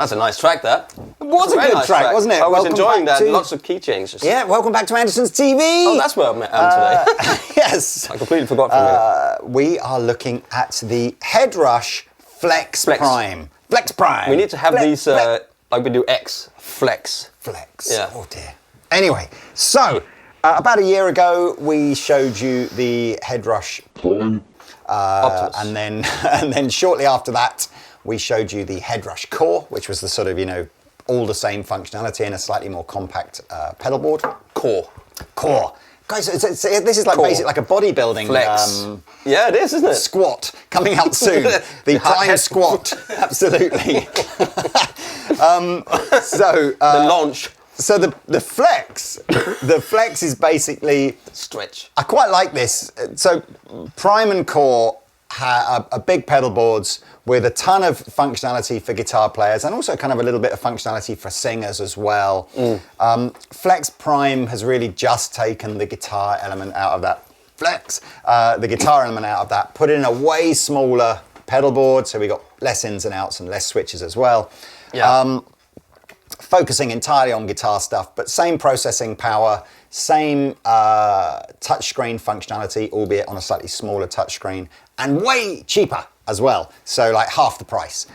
That's a nice track, that. It was a good track, wasn't it? I was enjoying that. Lots of key changes. Yeah, welcome back to Andertons TV. Oh, that's where I'm at today. Yes. I completely forgot for a minute. We are looking at the HeadRush FlexPrime. FlexPrime. We need to have these, like we do X, Flex. Flex. Yeah. Oh dear. Anyway, so about a year ago, we showed you the HeadRush Prime. And then shortly after that, we showed you the HeadRush Core, which was the sort of, all the same functionality in a slightly more compact pedal board. Core. Guys, this is like basically like a bodybuilding Flex. Yeah, it is, isn't it? Squat coming out soon. The Prime Squat. Absolutely. The launch. So the Flex is basically stretch. I quite like this. So Prime and Core are big pedal boards with a ton of functionality for guitar players and also kind of a little bit of functionality for singers as well. FlexPrime has really just taken the guitar element out of that. Put it in a way smaller pedal board, so we got less ins and outs and less switches as well. Yeah. Focusing entirely on guitar stuff, but same processing power, same touchscreen functionality, albeit on a slightly smaller touchscreen, and way cheaper as well. So like half the price,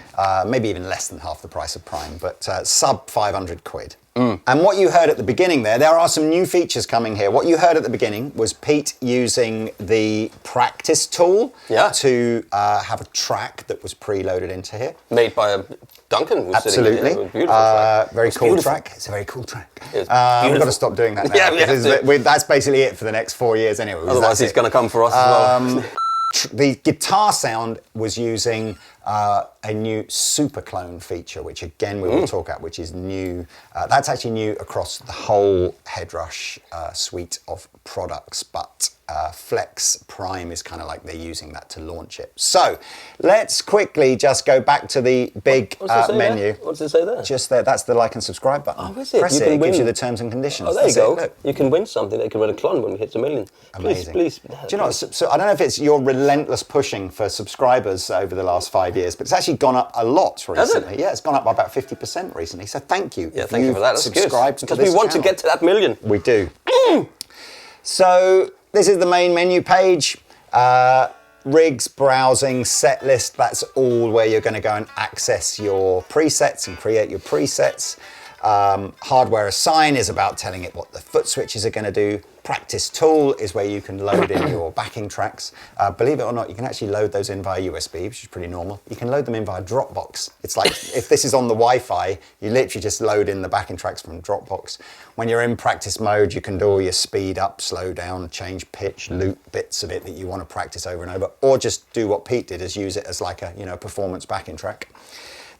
maybe even less than half the price of Prime, but sub 500 quid. And what you heard at the beginning there are some new features coming here. What you heard at the beginning was Pete using the practice tool to have a track that was preloaded into here. Made by Duncan. Absolutely. Beautiful track. Very cool track. It's a very cool track. We've got to stop doing that now. That's basically it for the next 4 years anyway. Otherwise he's going to come for us as well. The guitar sound was using a new SuperClone feature, which again we will talk about, which is new. That's actually new across the whole HeadRush suite of products, but FlexPrime is kind of like they're using that to launch it. So let's quickly just go back to the big menu. What does it say there? Just there. That's the like and subscribe button. Oh, is it? Press it gives you the terms and conditions. Oh, there you go. You can win something. They can win a clone when we hit 1 million. Amazing. Please. Do you know what? So I don't know if it's your relentless pushing for subscribers over the last 5 years, but it's actually gone up a lot recently. Yeah, it's gone up by about 50% recently. So thank you. Yeah, thank you for that. That's subscribed good. Because we want to get to that 1 million. We do. So this is the main menu page. Rigs, browsing, set list. That's all where you're going to go and access your presets and create your presets. Hardware assign is about telling it what the Footswitches are going to do. Practice tool is where you can load in your backing tracks. Believe it or not, you can actually load those in via USB, which is pretty normal. You can load them in via Dropbox. It's like if this is on the Wi-Fi, you literally just load in the backing tracks from Dropbox. When you're in practice mode, you can do all your speed up, slow down, change pitch, loop bits of it that you want to practice over and over, or just do what Pete did, is use it as like a performance backing track.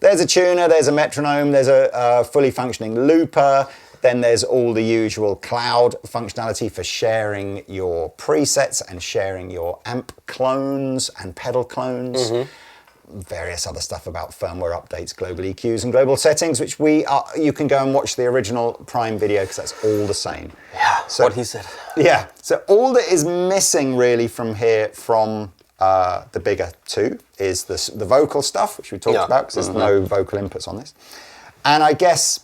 There's a tuner, there's a metronome, there's a fully functioning looper. Then there's all the usual cloud functionality for sharing your presets and sharing your amp clones and pedal clones. Various other stuff about firmware updates, global EQs and global settings, which you can go and watch the original Prime video because that's all the same. Yeah, so, what he said. Yeah, so all that is missing really from here, from the bigger two, is the vocal stuff, which we talked about, because there's no vocal inputs on this. And I guess,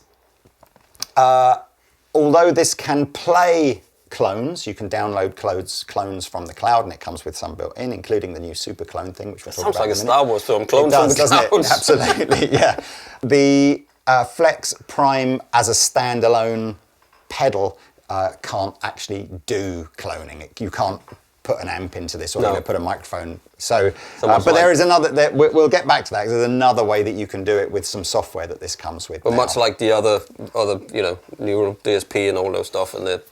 although this can play clones, you can download clones from the cloud, and it comes with some built in, including the new SuperClone thing, which we'll talk about. Sounds like a Star Wars film, clones from the clouds. Doesn't it? Absolutely, yeah. The FlexPrime as a standalone pedal can't actually do cloning. You can't put an amp into this or you're going to put a microphone. So, much but like- there is another, we'll get back to that, 'cause there's another way that you can do it with some software that this comes with. But now. much like the other, neural DSP and all those stuff, and the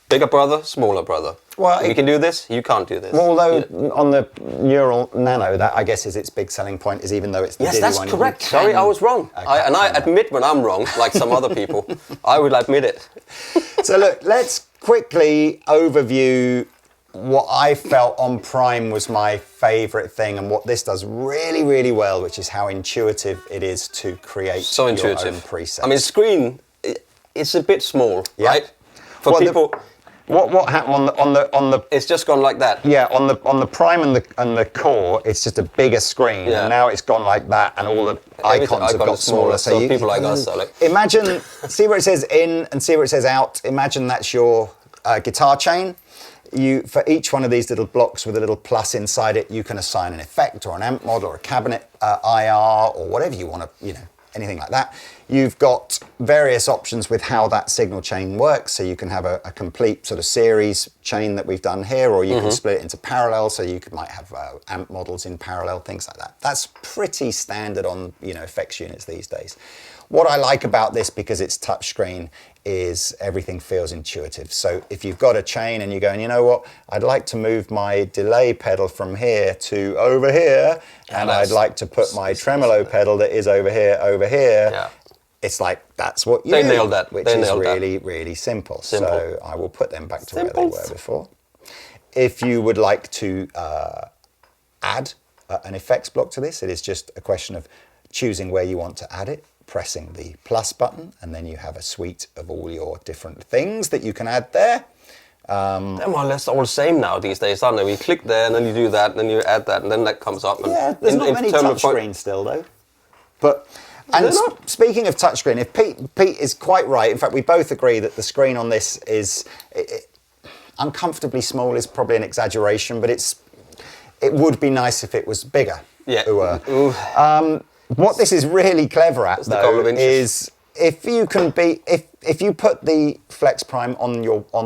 bigger brother, smaller brother. Well, we can do this, you can't do this. Well, although on the Neural Nano, that I guess is its big selling point, is even though it's the Yes, Diddy that's one, correct. you Sorry, can, I was wrong. I admit when I'm wrong, like some other people. I would admit it. So look, let's quickly overview what I felt on Prime was my favorite thing and what this does really, really well, which is how intuitive it is to create So your intuitive. own presets. I mean, screen, it's a bit small, right? For Well, people, what happened on the it's just gone like that. yeah, on the Prime and the Core, it's just a bigger screen, Yeah. and now it's gone like that, and all the Everything icons have got smaller. so people like us are like... Imagine, see where it says in and see where it says out. Imagine that's your guitar chain. For each one of these little blocks with a little plus inside it, you can assign an effect or an amp mod or a cabinet IR or whatever you want to, anything like that. You've got various options with how that signal chain works. So you can have a complete sort of series chain that we've done here, or you can split it into parallel. So you might have amp models in parallel, things like that. That's pretty standard on effects units these days. What I like about this, because it's touchscreen, is everything feels intuitive. So if you've got a chain and you're going, you know what, I'd like to move my delay pedal from here to over here, and I'd like to put my tremolo pedal that is over here, Yeah. it's like, that's what you They do, nailed that. which They is nailed that. really, really simple. Simple. So I will put them back to where Simple. they were before. If you would like to add an effects block to this, it is just a question of choosing where you want to add it, pressing the plus button, and then you have a suite of all your different things that you can add there. They're more or less all the same now these days, aren't they? You click there, and then you do that, and then you add that, and then that comes up. And Yeah, there's not many touchscreens still, though. But speaking of touchscreen, if Pete is quite right. In fact, we both agree that the screen on this is uncomfortably small. Is probably an exaggeration, but it would be nice if it was bigger. Yeah. What this is really clever at, It's the couple though, of inches. is if you put the FlexPrime on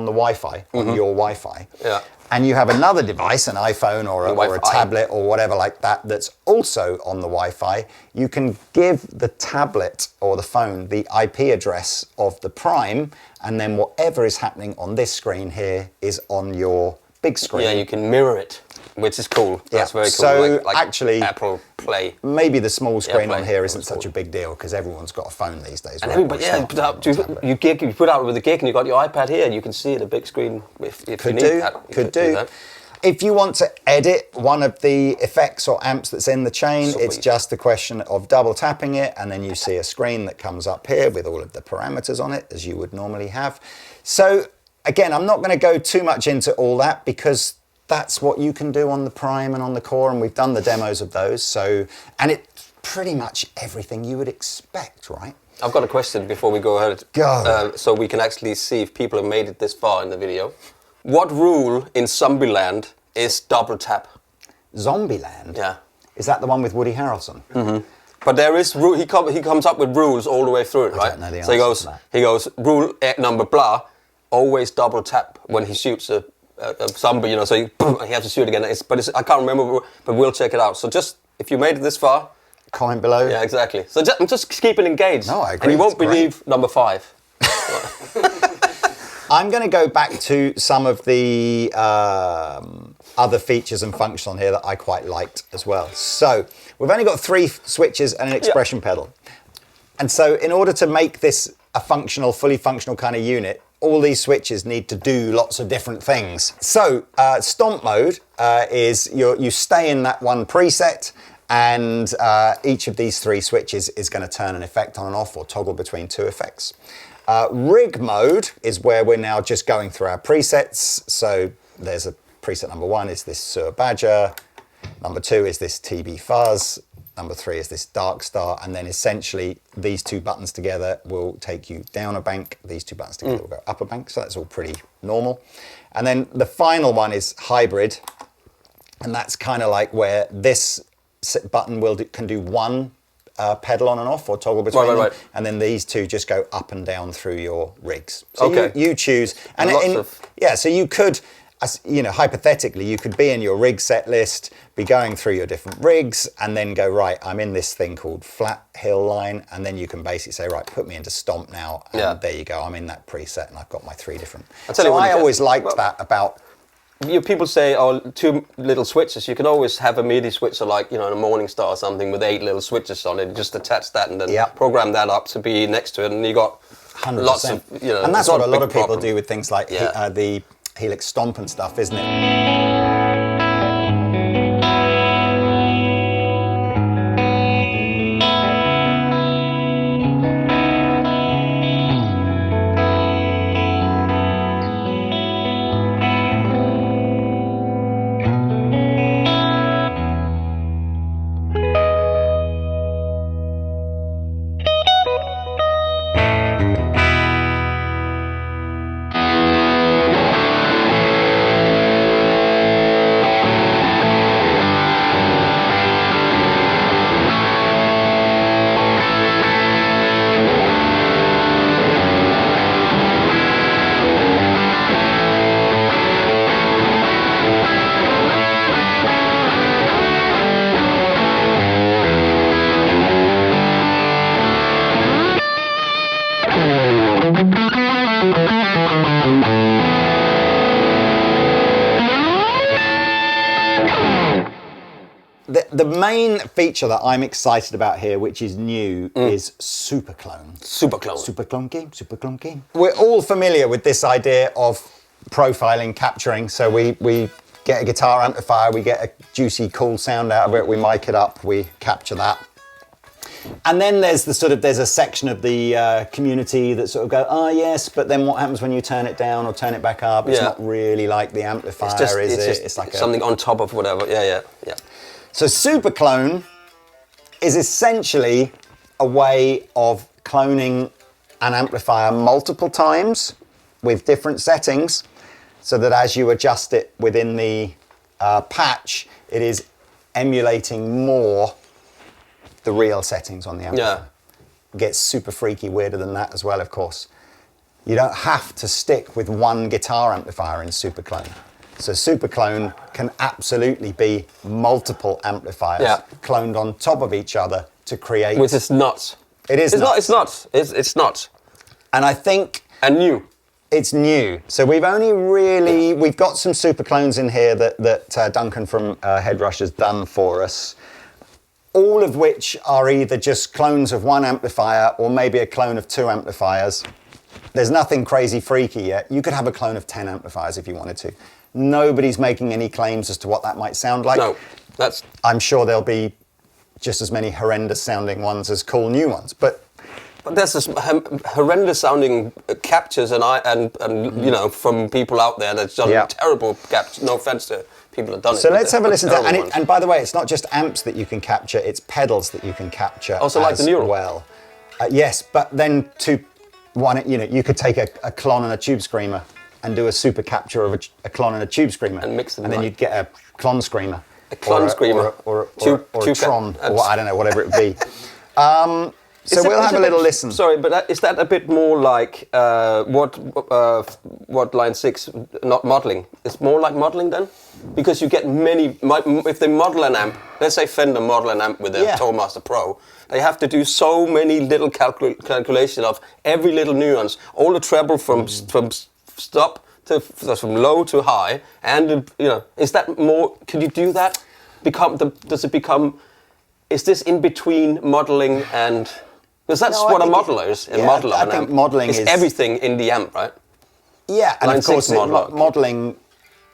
the Wi-Fi, on your Wi-Fi, Yeah. and you have another device, an iPhone or a Wi-Fi. tablet or whatever like that, that's also on the Wi-Fi, you can give the tablet or the phone the IP address of the Prime, and then whatever is happening on this screen here is on your big screen. Yeah, you can mirror it, which is cool. That's very cool. So like actually, Apple Play. maybe the small screen Play. on here isn't That's such cool. a big deal because everyone's got a phone these days. And right? everybody, Or a yeah, smartphone or you put out with the gig and you got your iPad here, and you can see the big screen if you need that. You Could do. that. If you want to edit one of the effects or amps that's in the chain, Super it's easy. just a question of double tapping it, and then you see a screen that comes up here with all of the parameters on it, as you would normally have. So again, I'm not going to go too much into all that because that's what you can do on the Prime and on the Core, and we've done the demos of those. So, and it's pretty much everything you would expect, right? I've got a question before we go ahead. Go. So we can actually see if people have made it this far in the video. What rule in Zombieland is double tap? Zombieland? Yeah. Is that the one with Woody Harrelson? Mm-hmm. But there is he comes up with rules all the way through it, right? don't know the So he answer goes to that. rule number blah, always double tap when he shoots a zombie, so he has to shoot again. I can't remember, but we'll check it out. So just if you made it this far, Comment below. yeah, exactly. So just keep it engaged. No, I agree. And you won't It's great. believe number 5. I'm going to go back to some of the other features and functions on here that I quite liked as well. So we've only got 3 switches and an expression pedal. And so in order to make this a fully functional kind of unit, all these switches need to do lots of different things. So stomp mode is you stay in that one preset, and each of these 3 switches is going to turn an effect on and off or toggle between 2 effects. Rig mode is where we're now just going through our presets. So there's a preset number 1 is this Sur Badger, number 2 is this TB Fuzz, number 3 is this Dark Star, and then essentially these 2 buttons together will take you down a bank, these 2 buttons together will go up a bank, so that's all pretty normal. And then the final one is hybrid, and that's kind of like where this button can do one pedal on and off or toggle between them, and then these 2 just go up and down through your rigs. So Okay. you choose, and Lots of- so you could as, you know, hypothetically, you could be in your rig set list, be going through your different rigs, and then go, right, I'm in this thing called flat hill line, and then you can basically say, right, put me into stomp now, and there you go, I'm in that preset, and I've got my 3 different. So I always liked that about... People say, oh, 2 little switches. You can always have a MIDI switcher, like, you know, in a Morningstar or something with 8 little switches on it. Just attach that and then program that up to be next to it, and you got 100%. lots of, you know. And that's what a lot of people do with things like the Helix Stomp and stuff, isn't it? The main feature that I'm excited about here, which is new, is SuperClone. SuperClone game. We're all familiar with this idea of profiling, capturing. So we get a guitar amplifier, we get a juicy, cool sound out of it, we mic it up, we capture that. And then there's there's a section of the community that sort of go, oh yes, but then what happens when you turn it down or turn it back up? It's not really like the amplifier, is it? It's like something on top of whatever. Yeah. So SuperClone is essentially a way of cloning an amplifier multiple times with different settings, so that as you adjust it within the patch, it is emulating more the real settings on the amplifier. It gets super freaky, weirder than that as well, of course. You don't have to stick with one guitar amplifier in SuperClone. So SuperClone can absolutely be multiple amplifiers cloned on top of each other to create... Which is nuts. It is nuts. It's nuts. And I think... And new. It's new. So we've only really... We've got some SuperClones in here that Duncan from HeadRush has done for us, all of which are either just clones of one amplifier or maybe a clone of 2 amplifiers. There's nothing crazy freaky yet. You could have a clone of 10 amplifiers if you wanted to. Nobody's making any claims as to what that might sound like. No, that's... I'm sure there'll be just as many horrendous sounding ones as cool new ones, but there's this horrendous sounding captures and you know, from people out there that's done terrible captures. No offense to people that have done it. So let's have a listen to that. And by the way, it's not just amps that you can capture, it's pedals that you can capture. Also like the neural. Well, yes, but then you could take a Klon and a Tube Screamer and do a super capture of a Klon and a Tube Screamer, and mix them, and then you'd get a Klon Screamer, or a Tron, or I don't know, whatever it would be. So we'll have a little listen. Sorry, but is that a bit more like what Line 6 not modeling? It's more like modeling then, because you get many. If they model an amp, let's say Fender model an amp with their Tourmaster Pro, they have to do so many little calculation of every little nuance, all the treble from stop to from low to high, and you know, is that more? Could you do that? Does it become? Is this in between modeling and? Because that's what a modeler is. I think modeling is everything in the amp, right? Yeah, and of course, modeling,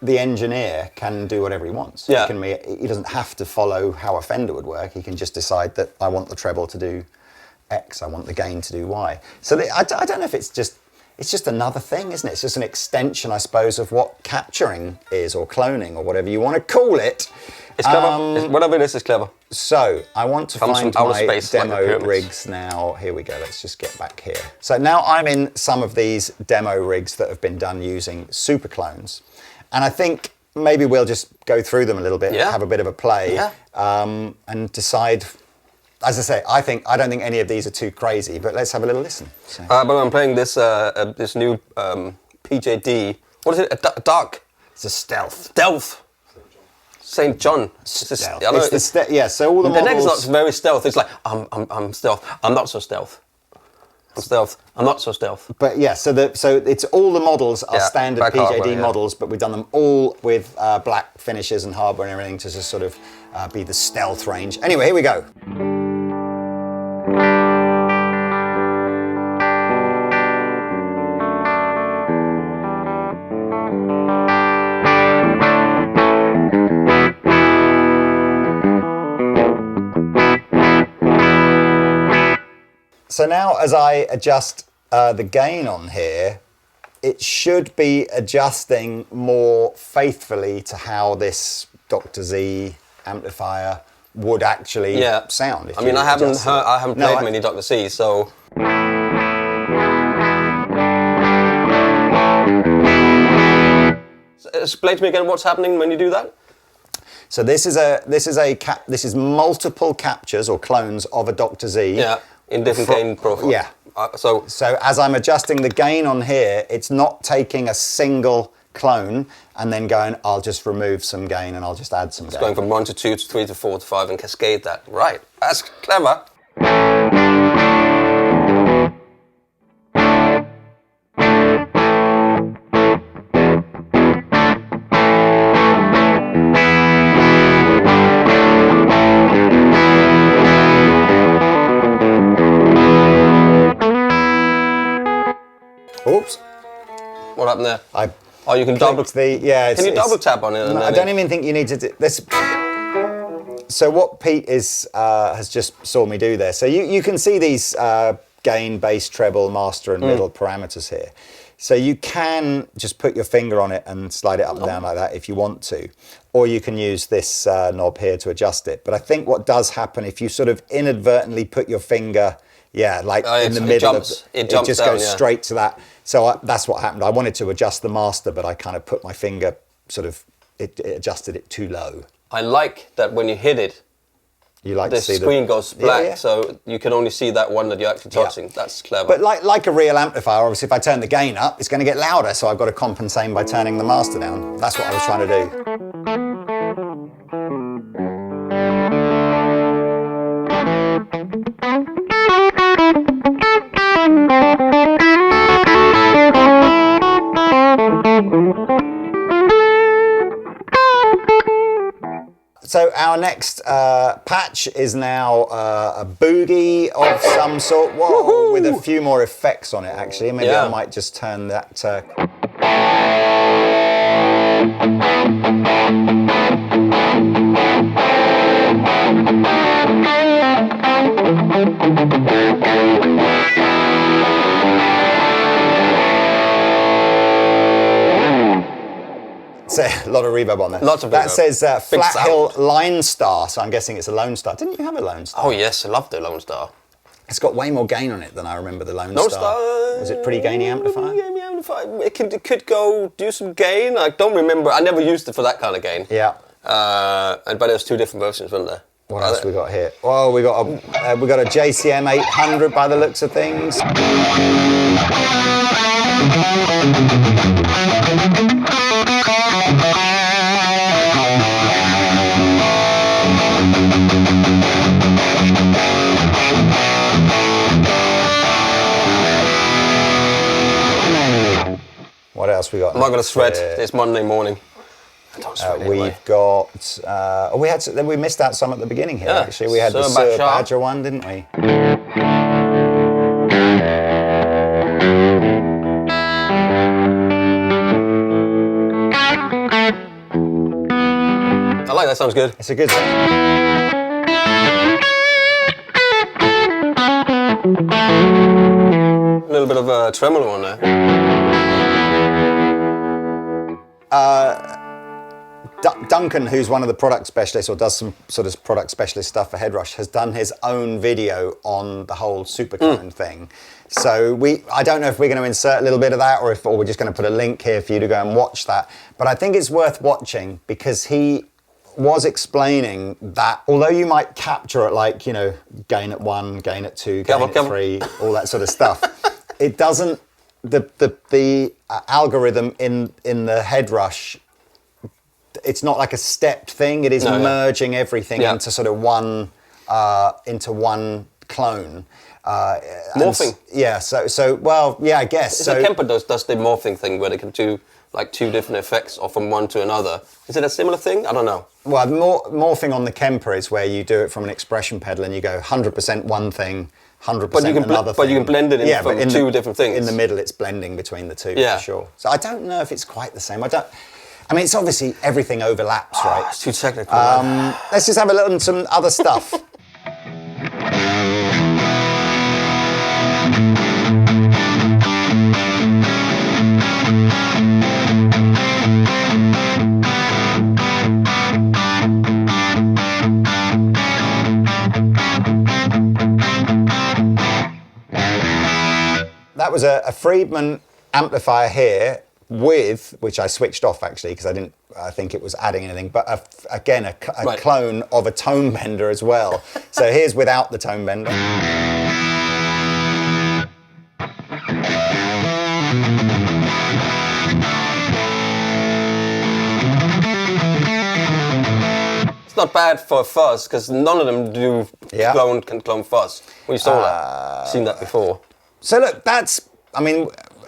the engineer can do whatever he wants. Yeah. He doesn't have to follow how a Fender would work. He can just decide that I want the treble to do X, I want the gain to do Y. So I don't know if it's just another thing, isn't it? It's just an extension, I suppose, of what capturing is, or cloning, or whatever you want to call it. It's clever. Whatever it is clever. So I want to find my demo rigs now. Here we go. Let's just get back here. So now I'm in some of these demo rigs that have been done using SuperClones. And I think maybe we'll just go through them a little bit, have a bit of a play, and decide. As I say, I don't think any of these are too crazy, but let's have a little listen. So. But I'm playing this this new PJD. What is it? A dark It's a stealth. Stealth. St. John. Stealth. It's Yeah, so all the next models... lot's very stealth. It's like, I'm stealth. I'm not so stealth. I'm stealth. I'm not so stealth. But yeah, so it's all the models are standard black PJD hardware, models, but we've done them all with black finishes and hardware and everything to just sort of be the stealth range. Anyway, here we go. So now as I adjust the gain on here, it should be adjusting more faithfully to how this Dr. Z amplifier would actually sound. I mean, I haven't played many Dr. C's, so... Explain to me again what's happening when you do that. So this is multiple captures or clones of a Dr. Z. Yeah. In different gain profiles. Yeah. So as I'm adjusting the gain on here, it's not taking a single clone and then going, I'll just remove some gain and I'll just add some gain. It's going from 1 to 2 to 3 to 4 to 5 and cascade that. Right. That's clever. Oops. What happened there? Oh, you can double. Can you double tap on it? No, I don't even think you need to do this. So what Pete has just saw me do there. So you can see these gain, bass, treble, master, and middle parameters here. So you can just put your finger on it and slide it up and down like that if you want to, or you can use this knob here to adjust it. But I think what does happen if you sort of inadvertently put your finger, in the middle, it just goes straight to that. So that's what happened. I wanted to adjust the master, but I kind of put my finger it adjusted it too low. I like that when you hit it, the screen goes black, so you can only see that one that you're actually touching. That's clever. But like a real amplifier, obviously, if I turn the gain up, it's going to get louder, so I've got to compensate by turning the master down. That's what I was trying to do. So our next patch is now a boogie of some sort, with a few more effects on it actually. Maybe I might just turn that... So, a lot of reverb on there. Lots of reverb. That says Flat Hill Line Star, so I'm guessing it's a Lone Star. Didn't you have a Lone Star? Oh yes, I love the Lone Star. It's got way more gain on it than I remember the Lone Star. Was it pretty gainy amplifier? Gainy amplifier. It could go do some gain. I don't remember. I never used it for that kind of gain. Yeah. But there's two different versions, weren't there? What else we got here? Oh, we got a JCM 800 by the looks of things. What else we got? I'm not going to sweat. It's Monday morning. We've got. We missed out some at the beginning here. Actually, we had the Sir Badger one, didn't we? I like that. Sounds good. It's a good sound. A little bit of a tremolo on there. Duncan, who's one of the product specialists or does some sort of product specialist stuff for HeadRush, has done his own video on the whole SuperClone thing. So I don't know if we're going to insert a little bit of that or we're just going to put a link here for you to go and watch that. But I think it's worth watching because he was explaining that although you might capture it like, gain at 1, gain at 2, gain at 3, all that sort of stuff, it doesn't, the algorithm in the HeadRush it's not like a stepped thing. It is merging everything into sort of one clone. Morphing. I guess. So Kemper does the morphing thing where they can do like two different effects or from one to another. Is it a similar thing? I don't know. Well, morphing on the Kemper is where you do it from an expression pedal and you go 100% one thing, 100% another thing. But you can blend it in from two different things. In the middle, it's blending between the two, for sure. So I don't know if it's quite the same. I mean, it's obviously everything overlaps, right? It's too technical. Let's just have a look at some other stuff. That was a Friedman amplifier here with, which I switched off actually because I think it was adding anything, but again a clone of a tone bender as well. So here's without the tone bender. It's not bad for fuzz because none of them can clone fuzz. We saw that, seen that before. So look,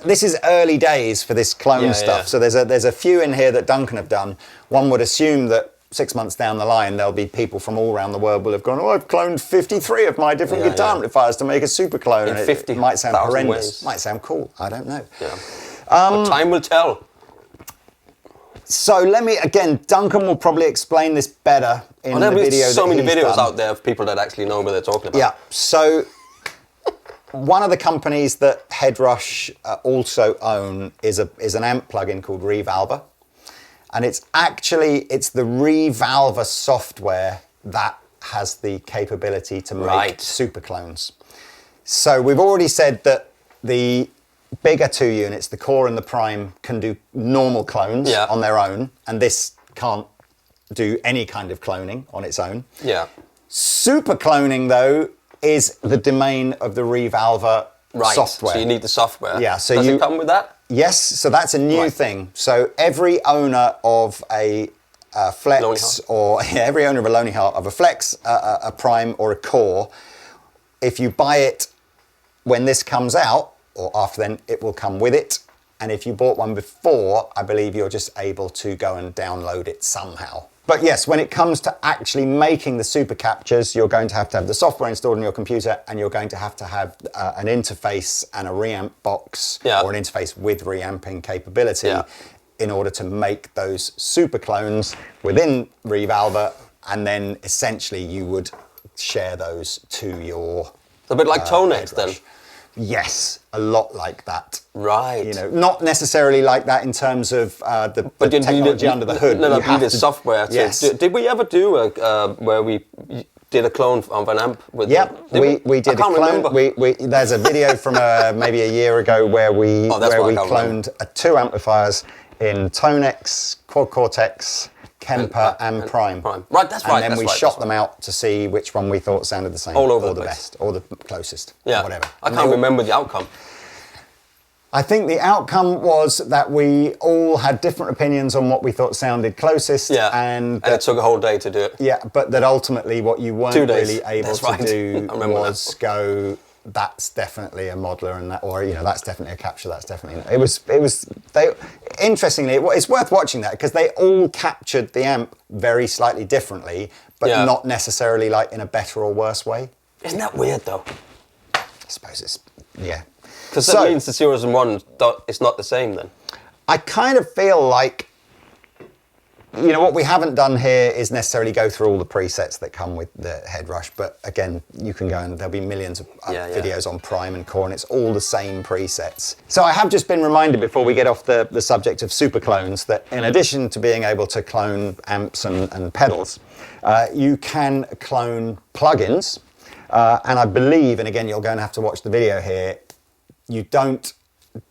this is early days for this clone stuff. Yeah. So there's a few in here that Duncan have done. One would assume that 6 months down the line, there'll be people from all around the world will have gone, I've cloned 53 of my different guitar amplifiers to make a SuperClone. And it might sound horrendous. Might sound cool. I don't know. Yeah. But time will tell. So Duncan will probably explain this better in the video. There's so many videos out there of people that actually know what they're talking about. Yeah. So one of the companies that HeadRush also own is an amp plugin called ReValver. And it's the ReValver software that has the capability to make SuperClones. So we've already said that the bigger two units, the Core and the Prime, can do normal clones on their own. And this can't do any kind of cloning on its own. Yeah. SuperCloning, though, is the domain of the ReValver software. So you need the software. Yeah. So Does it come with that? Yes. So that's a new thing. So every owner of a Flex every owner of a Lonely Heart, of a Flex, a Prime or a Core, if you buy it when this comes out, or after then, it will come with it. And if you bought one before, I believe you're just able to go and download it somehow. But yes, when it comes to actually making the super captures, you're going to have the software installed on your computer, and you're going to have an interface and a reamp box, or an interface with reamping capability in order to make those super clones within ReValver, and then essentially you would share those to your... It's a bit like Tonex then. Yes, a lot like that. Right. You know, not necessarily like that in terms of the technology under the hood. No, you need software. Yes. Did we ever do where we did a clone of an amp with? Yep, we did a clone. There's a video from maybe a year ago where we cloned two amplifiers in Tonex, Quad Cortex, Kemper and Prime. Right, that's right. And then we shot them out to see which one we thought sounded the same. All over or the best, or the closest, whatever. I can't remember the outcome. I think the outcome was that we all had different opinions on what we thought sounded closest. Yeah, and it took a whole day to do it. Yeah, but that ultimately what you weren't really able to do was go, that's definitely a modeler, and that, or that's definitely a capture. That's definitely interestingly, it's worth watching that because they all captured the amp very slightly differently, but not necessarily like in a better or worse way. Isn't that weird though? I suppose it's because that means the zeros and ones it's not the same then. I kind of feel like what we haven't done here is necessarily go through all the presets that come with the HeadRush, but again, you can go and there'll be millions of videos on Prime and Core, and it's all the same presets. So I have just been reminded before we get off the subject of super clones that in addition to being able to clone amps and pedals, you can clone plugins, and I believe, and again, you're going to have to watch the video here, you don't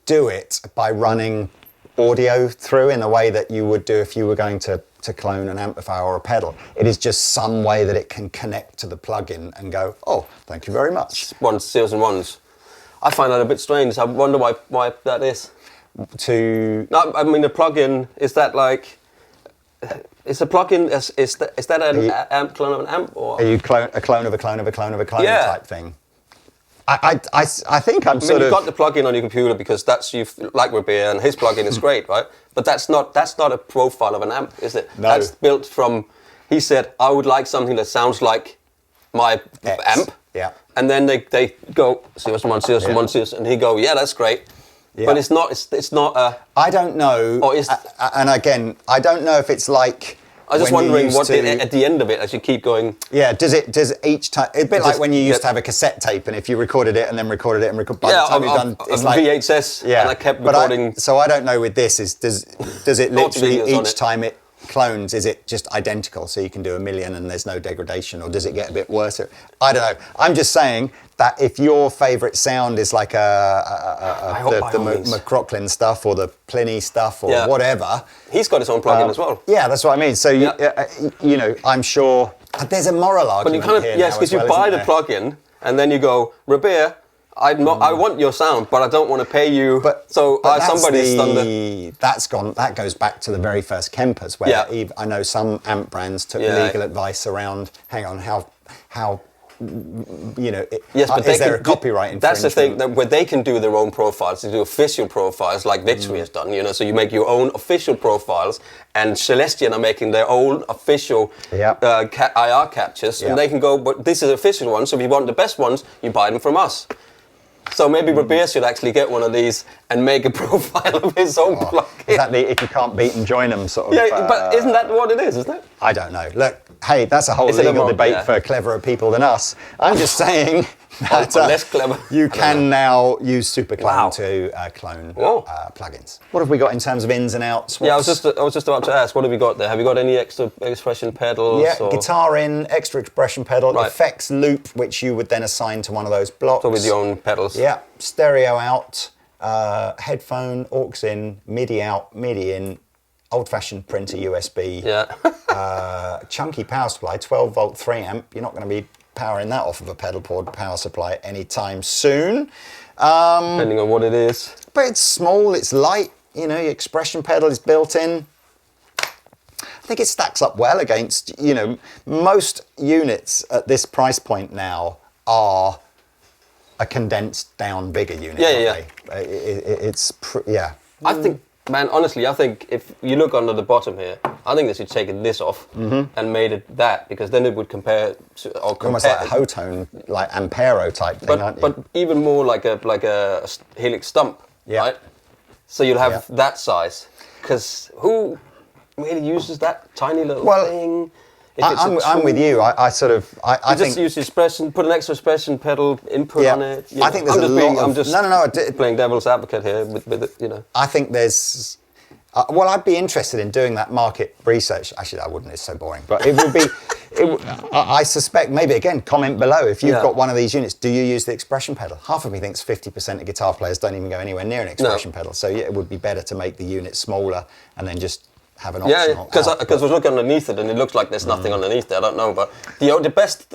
do it by running audio through in the way that you would do if you were going to clone an amplifier or a pedal. It is just some way that it can connect to the plugin and go, oh, thank you very much. Zeros and ones. I find that a bit strange. I wonder why that is. No, I mean, the plugin, is that like Is a plugin is that an amp clone of an amp or? Are you a clone of a clone of a clone of a clone Yeah. type thing? I think I'm sort you've of. got the plugin on your computer because that's you like Rebea, and his plugin is great, right? But that's not a profile of an amp, is it? No. That's built from. He said, I would like something that sounds like my X. amp. Yeah. And then they go CS1, CS1, CS, and he go, yeah, that's great. Yeah. But it's not. It's not a. I don't know. Or is- and again, I don't know if it's like. I was just when you wondering used what to- at the end of it, as you keep going. Yeah, does each time? It's a bit like just- when you used yeah. to have a cassette tape, and if you recorded it and then recorded it and recorded, by the time you've done, it's like VHS, and I kept recording. So I don't know with this does it literally videos on each it. time it clones, is it just identical? So you can do 1 million and there's no degradation, or does it get a bit worse? I don't know. I'm just saying that if your favourite sound is like the McCrocklin stuff or the Pliny stuff or whatever, He's got his own plugin as well. yeah, that's what I mean. So you know, I'm sure there's a moral But you argument kind of here. yes, because you buy the plugin and then you go, Rebea, I want your sound, but I don't want to pay you. But that's somebody's done the. That goes back to the very first Kempers, where Yeah. I know some amp brands took Yeah. legal advice around. Hang on, how you know? Yes, but is there a copyright infringement? That's the thing, that where they can do their own profiles, they do official profiles like Victory has done, you know, so you make your own official profiles, and Celestian are making their own official IR captures, and they can go, but this is an official one, so if you want the best ones, you buy them from us. So maybe Rebea should actually get one of these and make a profile of his own plugin. Is that the if you can't beat them, join them sort of? Yeah, but isn't that what it is, isn't it? I don't know. Look, hey, that's a whole Is it a legal moral? debate Yeah. for cleverer people than us. I'm just saying that Or less clever. you I don't can now use SuperClone Wow. to clone Whoa. plugins. What have we got in terms of ins and outs? Yeah, I was just about to ask, what have you got there? Have you got any extra expression pedals? Yeah, or guitar in, extra expression pedal, Right. effects loop, which you would then assign to one of those blocks. So with your own pedals? Yeah, stereo out, headphone, aux in, MIDI out, MIDI in, old-fashioned printer USB. Yeah. Chunky power supply, 12 volt 3 amp. You're not going to be powering that off of a pedal board power supply anytime soon. Depending on what it is. But it's small, it's light, you know, your expression pedal is built in. I think it stacks up well against, you know, most units at this price point now are a condensed down bigger unit. Yeah. I think, man, honestly, I think if you look under the bottom here, I think they should take this off and made it that, because then it would compare to, Almost like a Hotone, like Ampero type thing, aren't you? But even more like a Helix stump, right? So you'll have that size, because who really uses that tiny little thing? I'm with you. I I think just use the expression, put an extra expression pedal input on it. I think there's I'm just no. playing devil's advocate here with it, you know. I think there's. Well, I'd be interested in doing that market research. Actually, I wouldn't. It's so boring. But it would be. I suspect, maybe again, comment below if you've got one of these units. Do you use the expression pedal? Half of me thinks 50% of guitar players don't even go anywhere near an expression pedal. So yeah, it would be better to make the unit smaller and then just have an optional. Because I was looking underneath it and it looks like there's nothing underneath there. I don't know, but the best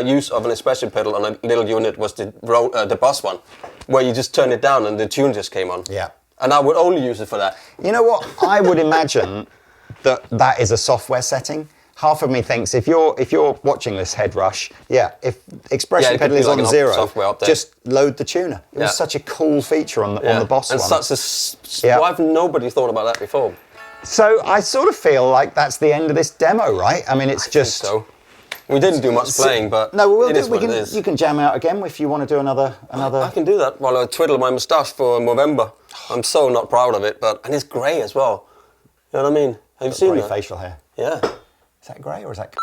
use of an expression pedal on a little unit was the Boss one, where you just turn it down and the tune just came on. Yeah. And I would only use it for that. You know what? I would imagine that is a software setting. Half of me thinks if you're watching this HeadRush, if expression pedal is like on an 0, just load the tuner. It was such a cool feature on the Boss and one. why have nobody thought about that before? So I sort of feel like that's the end of this demo, right? I mean, it's just. So we didn't do much playing, but no, it is what it is. You can jam out again if you want to do another. I can do that while I twiddle my moustache for Movember. I'm so not proud of it, and it's grey as well. You know what I mean? Have you seen that? Facial hair. Yeah. Is that grey or is that?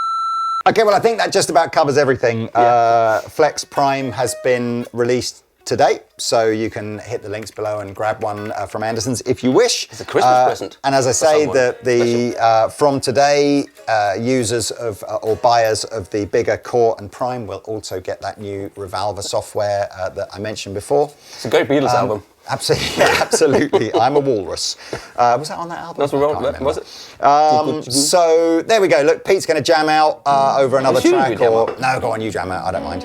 Okay, well, I think that just about covers everything. FlexPrime has been released today, so you can hit the links below and grab one from Andertons if you wish. It's a Christmas present. And as I say, from today, users of or buyers of the bigger Core and Prime will also get that new ReValver software that I mentioned before. It's a great Beatles album. Absolutely. I'm a walrus. Was that on that album? That's what was it? So there we go. Look, Pete's going to jam out over another track. No, go on, you jam out. I don't mind.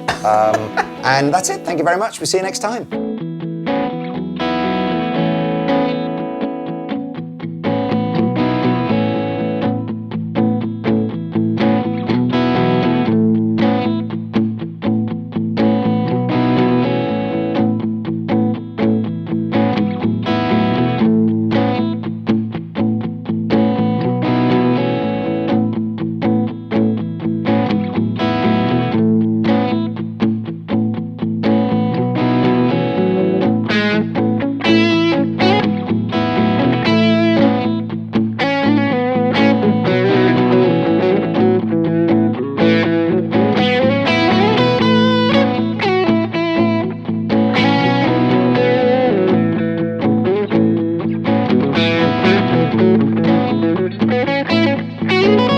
And that's it. Thank you very much. We'll see you next time. Bye.